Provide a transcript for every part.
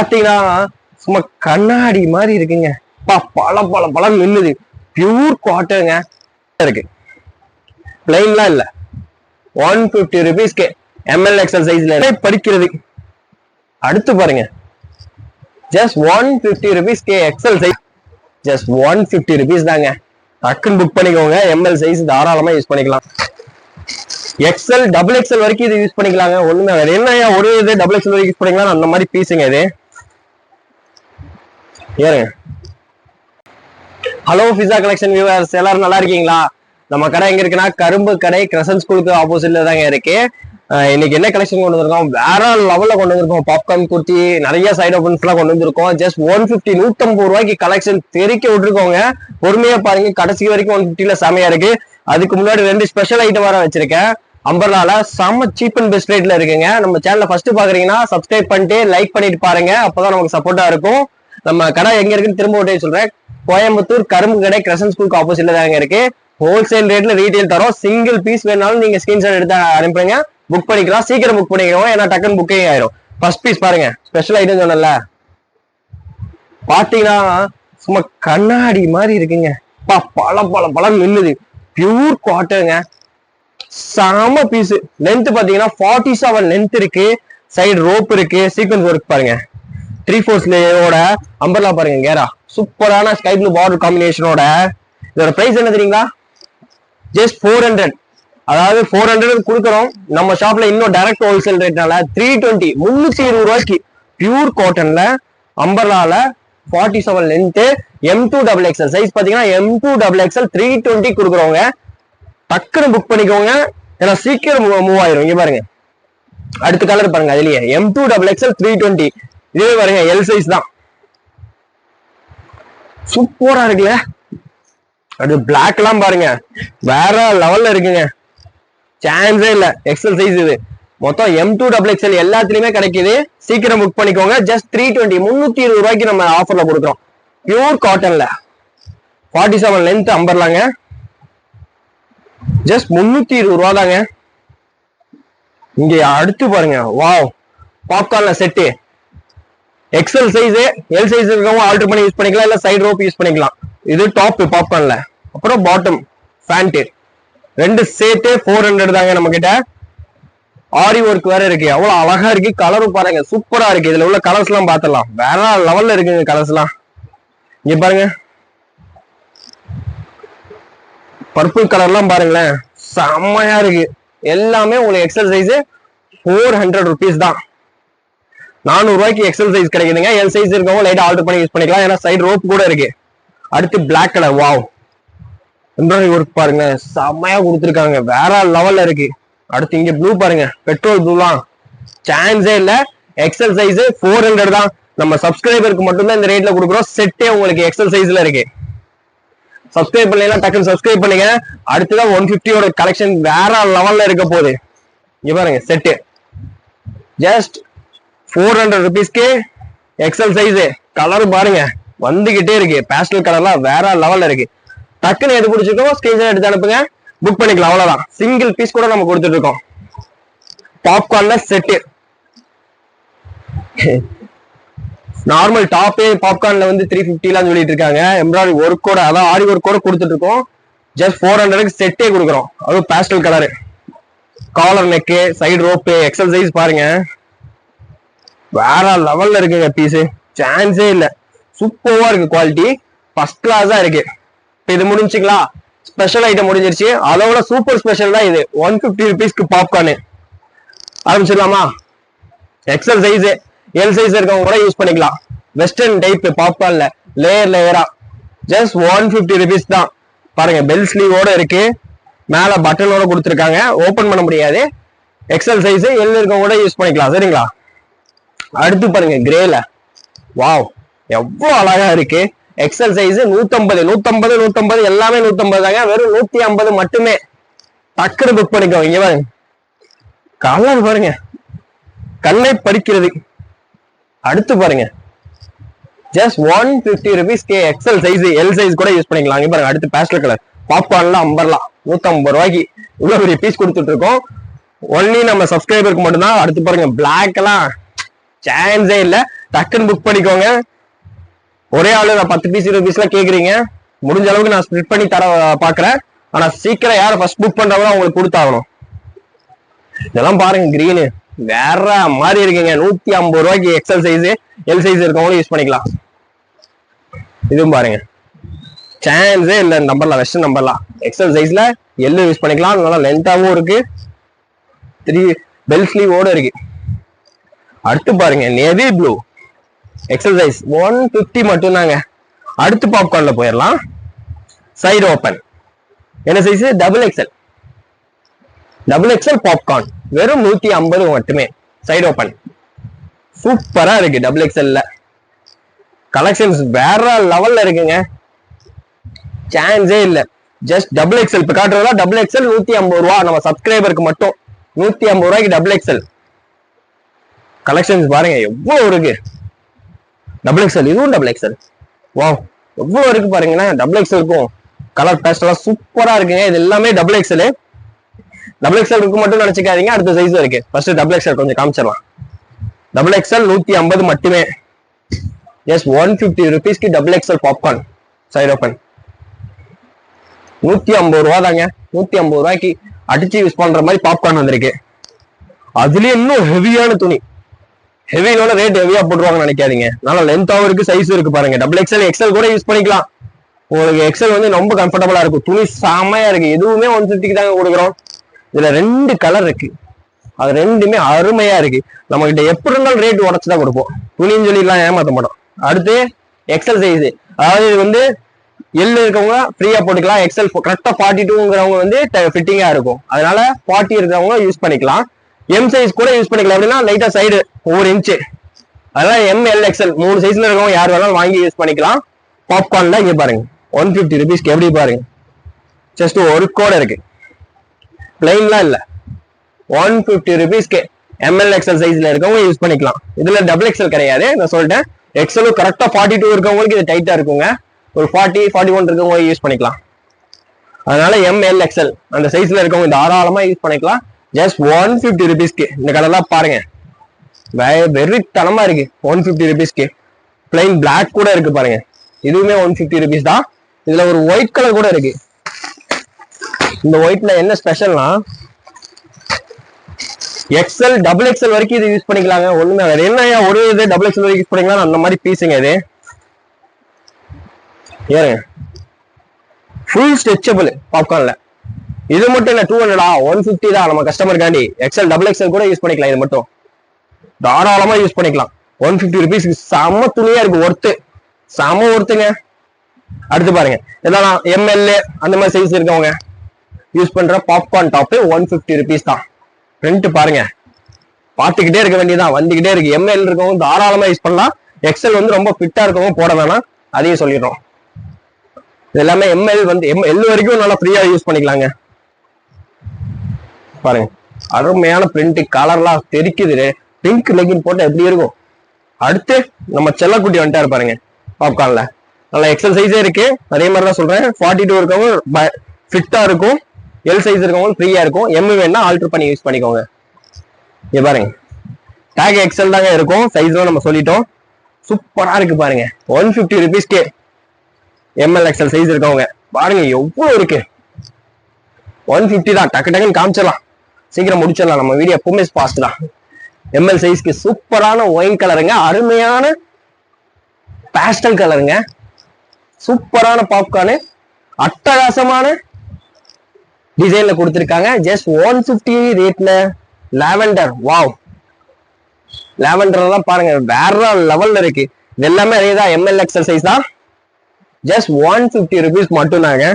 பாத்தீங்கன்னா சும்மா கண்ணாடி மாதிரி இருக்குங்க. பல பல பழம் மின்னுது. பியூர் காட்டனுங்க இருக்கு. பிளைன்லாம் இல்ல. 150 rupeesக்கு ML XL சைஸ்ல படிக்கிறது. அடுத்து பாருங்க, just 150 rupeesக்கு XL size, just 150 rupees தாங்க. டக்குன்னு புக் பண்ணிக்கோங்க. ML சைஸ் தாராளமா யூஸ் பண்ணிக்கலாம். XL டபுள் XL வரைக்கும் இது யூஸ் பண்ணிக்கலாங்க. ஒண்ணுமே என்ன ஒரு இது டபுள் XL வரைக்கும் யூஸ் பண்ணிக்கலாம். அந்த மாதிரி பீஸுங்க இது. ஏறுங்க. ஹலோ பிஸா கலெக்ஷன் வியூவர்ஸ், எல்லாரும் நல்லா இருக்கீங்களா? நம்ம கடை எங்க இருக்குன்னா கரும்பு கடை கிரசன்ட் ஸ்கூலுக்கு ஆப்போசிட்ல தாங்க இருக்கு. இன்னைக்கு என்ன கலெக்ஷன் கொண்டு வந்திருக்கோம், வேற லெவல்ல கொண்டு வந்திருக்கோம். பாப்கார்ன் குர்த்தி, நிறைய சைட் ஓபன்ஸ் எல்லாம் கொண்டு வந்திருக்கோம். ஜஸ்ட் 150 150 ரூபாய்க்கு கலெக்ஷன் தெரிக்க விட்டுருக்கோங்க. பொறுமையா பாருங்க, கடைசி வரைக்கும் 150ல செமையா இருக்கு. அதுக்கு முன்னாடி 2 ஸ்பெஷல் ஐட்டம் வர வச்சிருக்கேன். அம்பர்லால செம்ம சீப் அண்ட் பெஸ்ட் ரேட்ல இருக்குங்க. நம்ம சேனலை ஃபர்ஸ்ட் பாக்குறீங்கன்னா சப்ஸ்கிரைப் பண்ணிட்டு லைக் பண்ணிட்டு பாருங்க, அப்பதான் நமக்கு சப்போர்ட்டா இருக்கும். நம்ம கடை எங்க இருக்குன்னு திரும்ப ஒட்டே சொல்றேன். கோயம்புத்தூர் கரும்பு கடை கிரசன்ட் ஸ்கூலுக்கு ஆப்போசிட்ல தாங்க இருக்கு. ஹோல்சேல் ரேட்ல ரீட்டைல் தரோம். சிங்கிள் பீஸ் வேணாலும் நீங்க ஸ்கிரீன்ஷாட் எடுத்து அனுப்புங்க, புக் பண்ணிக்கலாம். சீக்கிரம் புக் பண்ணிக்கிறோம், ஏன்னா டக்குன்னு புக்கிங் ஆயிரும். ஃபர்ஸ்ட் பீஸ் பாருங்க, ஸ்பெஷல் ஐட்டம் சொன்னல, பாத்தீங்கன்னா சும்மா கண்ணாடி மாதிரி இருக்குங்க. பல பல பழம் மின்னுது. பியூர் காட்டனுங்க. செம பீஸ். லென்த் பாத்தீங்கன்னா 47 லென்த் இருக்கு. சைடு ரோப் இருக்கு. சீக்வன்ஸ் ஒர்க் பாருங்க. 3/4 லேயரோட அம்பர்லா பாருங்க. கேரா சூப்பரான ஸ்கை ப்ளூ பார்டர் காம்பினேஷனோட. இதோட பிரைஸ் என்ன தெரியுங்களா? ஜஸ்ட் 400. அதாவது 400 கொடுக்குறோம். நம்ம ஷாப்ல இன்னும் டைரக்ட் ஹோல்சேல் ரேட்னால 320 320 ரூபாய்க்கு பியூர் காட்டன்ல அம்பர்லால 47 லென்த் M2XXL சைஸ் பாத்தீங்கன்னா M2XXL 320 கொடுக்குறோங்க. டக்குன்னு புக் பண்ணிக்கோங்க, ஏன்னா சீக்கிரம் மூவ் ஆயிரும். இங்க பாருங்க, அடுத்த கலர் பாருங்க. அதுலயே M2XXL 320. இதே பாருங்க, எல் சைஸ் தான். சூப்பரா இருக்குல்ல? அது பிளாக் எல்லாம் பாருங்க, வேற லெவல்ல இருக்குங்க. சான்ஸே இல்ல. எக்ஸல் சைஸ் இது. மொத்தம் M2XXL எல்லாத்துலயுமே கிடைக்குது. சீக்கிரம் புக் பண்ணிக்கோங்க. ஜஸ்ட் 320 320 ரூபாய்க்கு நம்ம ஆஃபர்ல கொடுக்குறோம். பியூர் காட்டன்ல 47 லென்த் அம்பர்லாங்க. ஜஸ்ட் 320 ரூபா தாங்க. இங்க அடுத்து பாருங்க, வாவ், பாப்கார்ன்ல set. XL size, L size இருக்கவங்க ஆல்டர் பண்ணி யூஸ் பண்ணிக்கலாம், இல்ல சைடு ரோப் யூஸ் பண்ணிக்கலாம். இது டாப் பாப்கார்ன்ல. அப்புறம் பாட்டம் பேண்ட், ரெண்டு சேர்த்து 400 தாங்க நம்ம கிட்ட. ஆரி ஒர்க் வேற இருக்கு. எவ்வளவு அழகா இருக்கு. கலரும் பாருங்க, சூப்பரா இருக்கு. இதுல உள்ள கலர்ஸ் எல்லாம் பாத்திரலாம். வேற லெவல்ல இருக்குங்க கலர்ஸ் எல்லாம். இங்க பாருங்க, பர்பிள் கலர் எல்லாம் பாருங்களேன், செம்மையா இருக்கு. எல்லாமே உங்களுக்கு எக்ஸல் சைஸ் 400 ருபீஸ் தான். 400 ரூபாய்க்கு எக்ஸல் சைஸ் கிடைக்குதுங்க. எல் சைஸ் இருக்கவங்க லைட் ஆல்டர் பண்ணி யூஸ் பண்ணிக்கலாம், ஏன்னா சைடு ரோப் கூட இருக்கு. அடுத்து black colour, wow, embroidery work பாருங்க, செம்மையா கொடுத்துருக்காங்க. வேற லெவல்ல இருக்கு. அடுத்து இங்க ப்ளூ பாருங்க, பெட்ரோல் ப்ளூலாம் சான்ஸே இல்ல. எக்ஸல் சைஸ் 400 தான். நம்ம சப்ஸ்கிரைபருக்கு மட்டும்தான் இந்த ரேட்ல கொடுக்குறோம். செட்டே உங்களுக்கு எக்ஸல் சைஸ்ல இருக்கு. சப்ஸ்கிரைப் பண்ணலாம், டக்குன்னு சப்ஸ்கிரைப் பண்ணுங்க. அடுத்துதான் 150யோட கலெக்ஷன் வேற லெவல்ல இருக்க போகுது. இங்க பாருங்க செட்டு, ஜஸ்ட் 400 ருபீஸ்க்கு எக்ஸல் சைஸ். கலர் பாருங்க வந்துகிட்டே இருக்கு. பேஸ்டல் கலர்லாம் வேற லெவல்ல இருக்கு. டக்குன்னு எது பிடிச்சிருக்கோ ஸ்கிரீன்ஷாட் எடுத்து அனுப்புங்க, புக் பண்ணிக்கலாம். அவ்வளவுதான். சிங்கிள் பீஸ் கூட நம்ம கொடுத்துட்டு இருக்கோம். பாப்கார்ன்ல செட்டு. நார்மல் டாப்பே பாப்கார்ன்ல வந்து 350 சொல்லிட்டு இருக்காங்க. எம்ப்ராய்டரி ஒர்க்கோட, அதான் ஆரி ஒர்க்கோட கொடுத்துட்டு இருக்கோம். ஜஸ்ட் 400க்கு செட்டே கொடுக்குறோம். அதுவும் pastel colour, collar neck, side rope, XL size பாருங்க. வேற லெவல்ல இருக்குங்க பீஸ். சான்ஸே இல்ல. சூப்பரா இருக்கு. குவாலிட்டி ஃபர்ஸ்ட் கிளாஸா இருக்கு. இப்ப இது முடிஞ்சுங்களா? ஸ்பெஷல் ஐட்டம் முடிஞ்சிருச்சு. அதோட சூப்பர் ஸ்பெஷல் தான் இது. 150 ருபீஸ்க்கு பாப்கார்னு. ஆரம்பிச்சிடலாமா? எக்ஸல் சைஸ், எல் சைஸ் இருக்கவங்க கூட யூஸ் பண்ணிக்கலாம். வெஸ்டர்ன் டைப் பாப்கார்ன்ல லேயர் லேயரா. ஜஸ்ட் 150 ருபீஸ் தான். பாருங்க, பெல் ஸ்லீவோட இருக்கு. மேல பட்டனோட கொடுத்துருக்காங்க. ஓபன் பண்ண முடியாது. எக்ஸல் சைஸ், எல் இருக்கவங்க கூட யூஸ் பண்ணிக்கலாம். சரிங்களா? அடுத்து பாருங்க, கிரேல, வாவ், எவ்வளவு அழகா இருக்கு. எக்ஸல் சைஸ் 150 150 150 எல்லாமே 150 தாங்க. வெறும் 150 மட்டுமே. டக்குனு புக் பண்ணிக்கோ. இங்க பாருங்க, கலர் பாருங்க, கண்ணை பறிக்கிறது. அடுத்து பாருங்க, ஜஸ்ட் 150 ருபீஸ்க்கு எக்ஸல் சைஸ், எல் சைஸ் கூட யூஸ் பண்ணிக்கலாம். இங்க பாருங்க, அடுத்து பேஸ்டல் கலர் பாப்கார்ன்ல அம்பர்லாம் 150 ரூபாய்க்கு இவ்வளவு பெரிய பீஸ் கொடுத்துட்டு இருக்கோம். ஒன்லி நம்ம சப்ஸ்கிரைபருக்கு மட்டும்தான். அடுத்து பாருங்க, பிளாக் எல்லாம் சான்ஸே இல்ல. டக்குன்னு புக் பண்ணிக்கோங்க. ஒரே ஆளு நான் 10 பீஸ் 20 பீஸ்லாம் கேக்குறீங்க, முடிஞ்ச அளவுக்கு நான் ஸ்ப்ளிட் பண்ணி தர பாக்குறேன். ஆனா சீக்கிரம் யாரை ஃபர்ஸ்ட் புக் பண்றவங்க அவங்களுக்கு கொடுத்தாகணும். இதெல்லாம் பாருங்க, கிரீனு வேற மாதிரி இருக்குங்க. 150 ரூபாய்க்கு எக்ஸல் சைஸ் எல் சைஸ் இருக்கவங்களும் யூஸ் பண்ணிக்கலாம். இதுவும் பாருங்க, சான்ஸே இல்ல. நம்பர்லாம் வெஸ்டர்ன் நம்பர்லாம் எக்ஸல் சைஸ்ல எல்லு யூஸ் பண்ணிக்கலாம். நல்லா லென்த்தாவும் இருக்கு, 3 பெல் ஸ்லீவோட இருக்கு. அடுத்து பாருங்க, நேவி ப்ளூ எக்ஸல் சைஸ் 150 மட்டும் தாங்க. அடுத்து பாப்கார்ன்ல போயிடலாம். சைடு ஓபன் என்ன சைஸ்? டபுள் எக்ஸல் பாப்கார்ன் வெறும் 150 மட்டுமே. சைடு ஓபன் சூப்பரா இருக்கு. டபுள் எக்ஸல்ல கலெக்ஷன்ஸ் வேற லெவல்ல இருக்குங்க, சான்ஸே இல்ல. ஜஸ்ட் டபுள் எக்ஸல் இப்ப காட்டுறதா டபுள் எக்ஸல் 150 ரூபா. நம்ம சப்ஸ்கிரைபருக்கு மட்டும் 150 ரூபாய்க்கு டபுள் எக்ஸல் கலெக்ஷன்ஸ் பாருங்க எவ்வளவு இருக்கு. டபுள் எக்ஸல், இதுவும் டபுள் எக்ஸல். வாவ், எவ்வளவு இருக்கு பாருங்களேன். டபுள் எக்ஸல் இருக்கும், கலர் பேஸ்டெல்லாம் சூப்பரா இருக்குங்க. இது எல்லாமே டபுள் எக்ஸல். டபுள் எக்ஸல் இருக்கு மட்டும் நினைச்சுக்காதீங்க, அடுத்த சைஸும் இருக்கு. ஃபர்ஸ்ட் டபுள் எக்ஸல் கொஞ்சம் காமிச்சிடலாம். டபுள் எக்ஸல் 150 மட்டுமே. எஸ் 150 ருபீஸ்க்கு double XL popcorn side open 150 ரூபா தாங்க. 150 ரூபாய்க்கு அடிச்சு யூஸ் பண்ற மாதிரி பாப்கார்ன் வந்திருக்கு. அதுலயே இன்னும் ஹெவியான துணி, ஹெவியோட ரேட் ஹெவியா போட்டுருவாங்கன்னு நினைக்காதீங்க. நல்லா லென்த்தாவும் இருக்கு, சைஸும் இருக்கு பாருங்க. டபுள் எக்ஸல் எக்ஸல் கூட யூஸ் பண்ணிக்கலாம். உங்களுக்கு எக்ஸல் வந்து ரொம்ப கம்ஃபர்டபுளா இருக்கும். துணி செமையா இருக்கு. எதுவுமே 150க்கு தாங்க கொடுக்குறோம். இதுல 2 கலர் இருக்கு, அது ரெண்டுமே அருமையா இருக்கு. நம்ம கிட்ட எப்படி இருந்தாலும் ரேட் உடச்சுதான் கொடுப்போம், துணின்னு சொல்லிலாம் ஏமாத்த மாட்டோம். அடுத்து எக்ஸல் சைஸ், அதாவது இது வந்து எல் இருக்கவங்க ஃப்ரீயா போட்டுக்கலாம். எக்ஸல் கரெக்டா 42ங்கிறவங்க வந்து ஃபிட்டிங்கா இருக்கும், அதனால 40 இருக்கிறவங்க யூஸ் பண்ணிக்கலாம். எம் சைஸ் கூட யூஸ் பண்ணிக்கலாம். அப்படின்னா லைட்டா சைடு 1 இன்ச்சு, அதனால எம் எல் எக்ஸல் 3 சைஸ்ல இருக்கவங்க யார் வேணாலும் வாங்கி யூஸ் பண்ணிக்கலாம். பாப்கார்ன்ல இங்க பாருங்க 150 ருபீஸ்க்கு எப்படி பாருங்க, ஜஸ்ட் ஒரு கோட இருக்கு, பிளைன்லாம் இல்ல. 150 ருபீஸ்க்கு எம்எல் எக்ஸல் சைஸ்ல இருக்கவங்க யூஸ் பண்ணிக்கலாம். இதுல டபுள் எக்ஸல் கிடையாது, நான் சொல்லிட்டேன். எக்ஸலும் கரெக்டா 42 இருக்கவங்களுக்கு இது டைட்டா இருக்குங்க. ஒரு 40 41 இருக்கவங்க யூஸ் பண்ணிக்கலாம். அதனால எம்எல் எக்ஸல் அந்த சைஸ்ல இருக்கவங்க தாராளமா யூஸ் பண்ணிக்கலாம். ஜஸ்ட் 150 ருபீஸ்க்கு. இந்த கலர்லாம் பாருங்க வெறித்தனமா இருக்கு. 150 ருபீஸ்க்கு பிளைன் பிளாக் கூட இருக்கு பாருங்க, இதுவுமே 150 ருபீஸ் தான். இதுல ஒரு ஒயிட் கலர் கூட இருக்கு. இந்த ஒயிட்ல என்ன ஸ்பெஷல்னா எக்ஸல் டபுள் எக்ஸல் வரைக்கும் இது யூஸ் பண்ணிக்கலாங்க. ஒண்ணுமே வேற என்ன ஒரு இது டபுள் எக்ஸல் வரைக்கும் யூஸ் பண்ணிக்கலாம். அந்த மாதிரி பீஸுங்க இது. ஏறுங்க, ஃபுல் ஸ்ட்ரெச்சபிள் பாப்கார்ன்ல. இது மட்டும் இல்ல 200 150 தான் நம்ம கஸ்டமருக்காண்டி. எக்ஸல் டபுள் எக்ஸல் கூட யூஸ் பண்ணிக்கலாம். இது மட்டும் தாராளமா யூஸ் பண்ணிக்கலாம். 150 ருபீஸ்க்கு செம துணியா இருக்கு, ஒர்த்து, செம ஒர்த்துங்க. அடுத்து பாருங்க, இதெல்லாம் எம்எல்ஏ அந்த மாதிரி சைஸ் இருக்கவங்க யூஸ் பண்ற பாப்கார்ன் டாப் 150 ருபீஸ் தான். பிரிண்ட் பாருங்க, பாத்துக்கிட்டே இருக்க வேண்டியதான், வந்துகிட்டே இருக்கு. எம்எல் இருக்கவங்க தாராளமா யூஸ் பண்ணலாம். எக்ஸல் வந்து ரொம்ப ஃபிட்டா இருக்கவங்க போட வேணாம், அதையும் சொல்லிடுறோம். இது எல்லாமே எம்எல் வந்து எல் வரைக்கும் நல்லா ஃப்ரீயா யூஸ் பண்ணிக்கலாங்க. பாருங்க அருமையான பிரிண்ட், கலர்லாம் தெரிக்குது. பிங்க் லெகின் போட்டா எப்படி இருக்கும். அடுத்து நம்ம செல்லக்குட்டி வந்துட்டாரு பாருங்க பாப்கார்ன்ல. நல்லா எக்ஸல் சைஸே இருக்கு. அதே மாதிரி தான் சொல்றேன், 42 இருக்கவங்க ஃபிட்டா இருக்கும், எல் சைஸ் இருக்கவங்க ஃப்ரீயா இருக்கும். எம் வேணா ஆல்டர் பண்ணி யூஸ் பண்ணிக்கோங்க. இங்க பாருங்க டேக் எக்ஸல் தாங்க இருக்கும், சைஸ்லாம் நம்ம சொல்லிட்டோம். சூப்பரா இருக்கு பாருங்க. 150 ருபீஸ்க்கு எம்எல் எக்ஸல் சைஸ் இருக்கவங்க பாருங்க எவ்வளவு இருக்கு. 150 தான். டக்கு டக்குன்னு காமிச்சிடலாம், சீக்கிரம் முடிச்சிடலாம். நம்ம வீடியோ எப்பவுமே ஃபாஸ்ட் தான். எம்எல் சைஸ்க்கு சூப்பரான ஒயின் கலருங்க, அருமையான பேஸ்டல் கலருங்க, சூப்பரான பாப்கார்னு, அட்டகாசமான டிசைன்ல கொடுத்திருக்காங்க. ஜஸ்ட் 150 ரேட்ல லாவெண்டர். வாவ், லாவெண்டர் எல்லாம் பாருங்க வேற லெவல்ல இருக்கு. இது எல்லாமே அதேதான், எம்எல் எக்ஸல் சைஸ் தான். ஜஸ்ட் 150 ருபீஸ் மட்டும் தாங்க.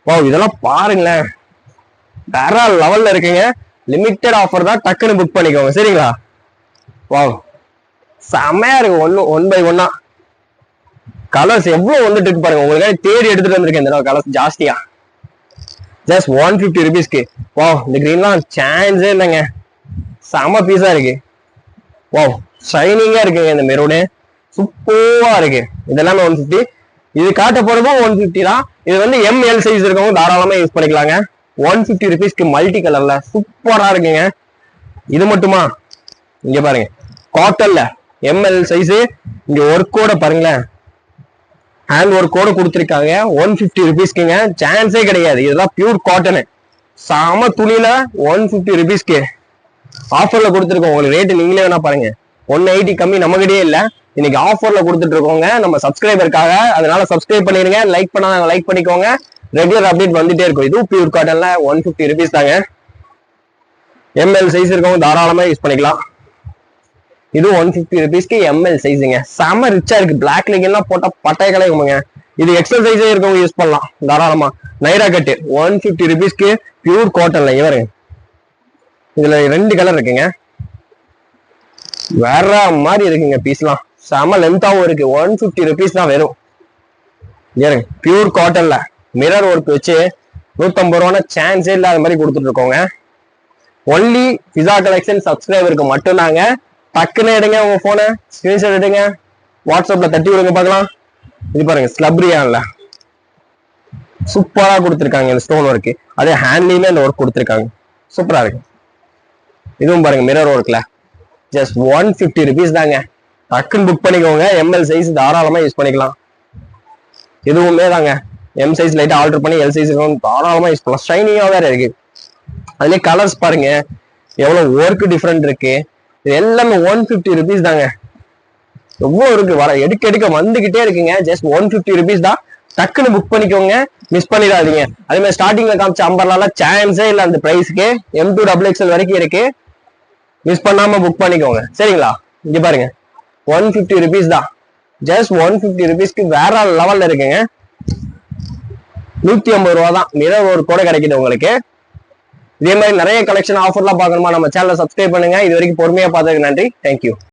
வாவ், இதெல்லாம் பாருங்களேன் வேற லெவல்ல இருக்குங்க. லிமிட்டட் ஆஃபர் தான், டக்குன்னு புக் பண்ணிக்கோங்க சரிங்களா. வாவ், செமையா இருக்கு. ஒன் பை ஒன்னா கலர்ஸ் எவ்வளவு வந்துட்டு இருக்கு பாருங்க. உங்களுக்கு தேடி எடுத்துட்டு வந்திருக்கேன் இந்த கலர்ஸ் ஜாஸ்தியா. ஜஸ்ட் 150 ருபீஸ்க்கு. வாவ், இந்த கிரீன்லாம் சான்ஸே இல்லைங்க, செம பீஸா இருக்கு. வாவ், ஷைனிங்கா இருக்குங்க. இந்த மெரூனு சூப்பரா இருக்கு. இதெல்லாமே 150. இது காட்ட போறதும் 150 தான். இது வந்து எம்எல் சைஸ் இருக்கவங்க தாராளமா யூஸ் பண்ணிக்கலாங்க. 150 ருபீஸ்க்கு மல்டி கலர்ல சூப்பரா இருக்குங்க. இது மட்டுமா, இங்க பாருங்க காட்டன்ல எம்எல் சைஸ். இங்க ஒர்க்கோட பாருங்களேன், ஹேண்ட் ஒர்க்கோட கொடுத்துருக்காங்க. 150 ருபீஸ்க்குங்க, சான்ஸே கிடையாது. இதெல்லாம் பியூர் காட்டனு, செம துணியில 150 ருபீஸ்க்கு ஆஃபர்ல கொடுத்துருக்கோம். உங்களுக்கு ரேட்டு நீங்களே வேணா பாருங்க. 180 கம்மி நம்மகிட்டே இல்ல, இன்னைக்கு ஆஃபர்ல கொடுத்துட்டு இருக்கோங்க நம்ம சப்ஸ்கிரைபருக்காக. அதனால சப்ஸ்கிரைப் பண்ணிருங்க, லைக் பண்ணாங்க லைக் பண்ணிக்கோங்க. ரெகுலர் அப்டேட் வந்துட்டே இருக்கும். இதுவும் பியூர் காட்டன்ல 150 ருபீஸ் தாங்க. எம்எல் சைஸ் இருக்கவங்க தாராளமா யூஸ் பண்ணிக்கலாம். இது 150 ருபீஸ்க்கு எம்எல் சைஸுங்க, செம ரிச்சா இருக்கு. பிளாக் லெகின்லாம் போட்டா பட்டை கலையுங்க. இது எக்ஸல் சைஸே இருக்கவங்க யூஸ் பண்ணலாம் தாராளமா. நைரா கட்டு 150 ருபீஸ்க்கு பியூர் காட்டன்ல. இவருங்க இதுல 2 கலர் இருக்குங்க, வேற மாதிரி இருக்குங்க. பீஸ்லாம் செம லென்த்தாவும் இருக்கு. 150 ருபீஸ் தான் வெறும். ஏறுங்க பியூர் காட்டன்ல மிரர் ஒர்க் வச்சு 150 ரூபான சான்ஸே இல்லாத மாதிரி கொடுத்துட்டு இருக்கோங்க. ஒன்லி பிஸா கலெக்ஷன் சப்ஸ்கிரைபருக்கு மட்டும்தாங்க. டக்குன்னு எடுங்க உங்க போனை, ஸ்கிரீன்ஷாட் எடுங்க, வாட்ஸ்அப்ல தட்டி விடுங்க பார்க்கலாம். இது பாருங்க ஸ்லப்ரியான்ல சூப்பரா கொடுத்துருக்காங்க இந்த ஸ்டோன் ஒர்க். அதே ஹேண்ட்லயுமே இந்த ஒர்க் கொடுத்துருக்காங்க, சூப்பரா இருக்கு. இதுவும் பாருங்க மிரர் ஒர்க்ல ஜஸ்ட் 150 ருபீஸ் தாங்க. டக்குன்னு புக் பண்ணிக்கோங்க. எம்எல் சைஸ் தாராளமா யூஸ் பண்ணிக்கலாம். இதுவுமே தாங்க எம் சைஸ் லைட்டா ஆல்டர் பண்ணி எல் சைஸ் தாராளமா யூஸ் பண்ணலாம். ஷைனிங்கா வேற இருக்கு. அதுலயே கலர்ஸ் பாருங்க எவ்வளவு ஒர்க் டிஃபரெண்ட் இருக்கு. இது எல்லாமே 150 ருபீஸ் தாங்க. எவ்வளவு இருக்கு, வர எடுக்க வந்துகிட்டே இருக்குங்க. ஜஸ்ட் 150 ருபீஸ் தான். டக்குன்னு புக் பண்ணிக்கோங்க, மிஸ் பண்ணிடாதீங்க. அதே மாதிரி ஸ்டார்டிங்ல காமிச்ச அம்பர்லால சான்ஸே இல்ல அந்த பிரைஸ்க்கு. M2XXL வரைக்கும் இருக்கு, மிஸ் பண்ணாம புக் பண்ணிக்கோங்க சரிங்களா. இங்க பாருங்க 150 ருபீஸ் தான். ஜஸ்ட் 150 ருபீஸ்க்கு வேற லெவல்ல இருக்குங்க. 150 ரூபா தான். மிரர் ஒரு கூட கிடைக்குது உங்களுக்கு. இதே மாதிரி நிறைய கலெக்ஷன் ஆஃபர்லாம் பார்க்கணுமா நம்ம சேனலை சப்ஸ்கிரைப் பண்ணுங்க. இது வரைக்கும் பொறுமையா பார்த்ததுக்கு நன்றி. தேங்க்யூ.